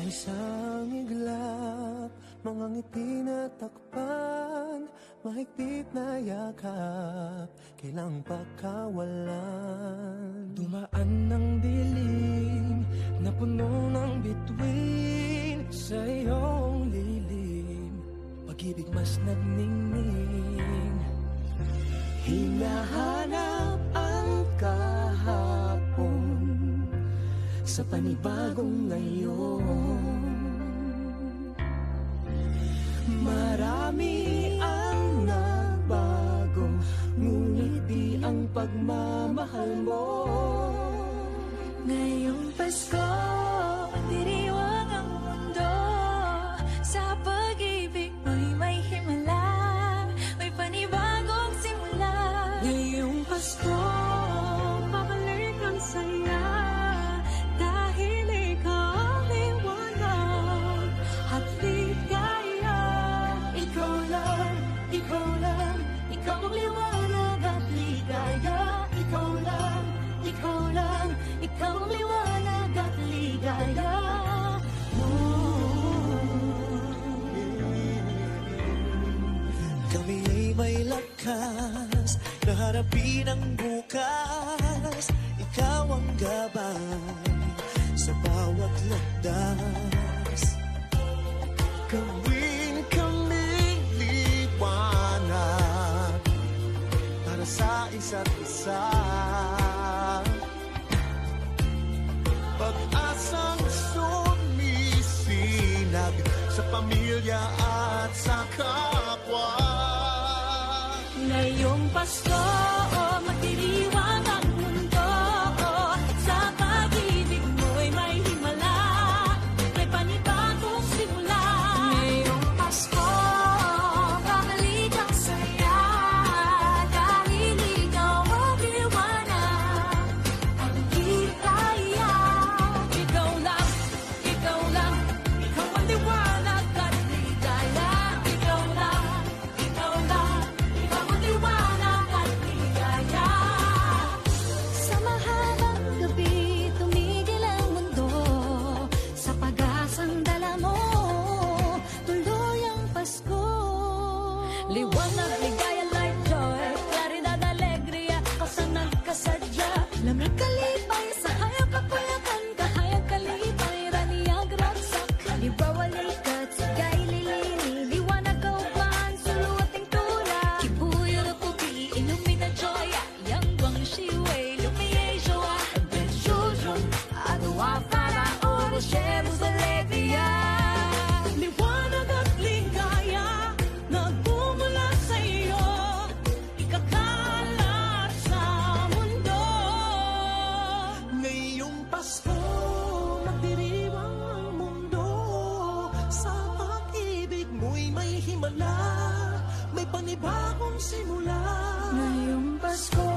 Sa isang iglap, mga ngiti na takpan, mahigpit na yakap, kailang pagkawalan. Dumaan ng dilim na puno ng bituin, sa iyong lilim, pag-ibig mas nagningning. Hinahanap ang kahapon sa panibagong ngayon. Marami ang nagbago, ngunit di ang pagmamahal mo. Ngayong Pasko, diriwang ang mundo. Sa pag-ibig mo'y may himala, may panibagong simula. Ngayong Pasko, babalik ang saya, dahil ikaw ang liwanag at ligaya. Ikaw lang, ikaw lang, ikaw ang liwanag at ligaya. Ikaw lang, ikaw lang, ikaw ang liwanag at ligaya. Kami ay may lakas na harapin ang bukas. Ikaw ang gabay sa bawat landas. Gawin kaming liwanag para sa isa't isa. Pag-asang sumisinag sa pamilya at sa kapwa. Ngayong Pasko, magdiriwang ang mundo. Sa pag-ibig mo'y may himala, may panibagong simula. Ngayong Pasko, babalik ang saya, dahil ikaw ang liwanag, ang ligaya. Ikaw lang, ikaw lang, ikaw ang liwanag at ligaya. Ikaw lang, ikaw lang, ikaw ang liwanag at ligaya. Sa mahabang gabi, tumigil ang mundo. Sa pag-asang dala mo, tuloy ang Pasko. Liwanag, ligaya, light, joy, claridad, alegria, kasanang kasadya. Lamig kalipay, sa hayag kapuyakan, kahayag kalipay, raniyag raksak. Liwawalikat, sigay lilini, liwanag kaugmaan, suluating tula. Kibuyo na pugi, ilumina joya, yang guang shiway, lumiye joa. Benjujun, adwa para orosheros alegria. Liwanag at ligaya, nagmumula sa iyo, ikakalat sa mundo. Ngayong Pasko, magdiriwang ang mundo. Sa pag-ibig mo'y may himala, may panibagong simula. Ngayong Pasko,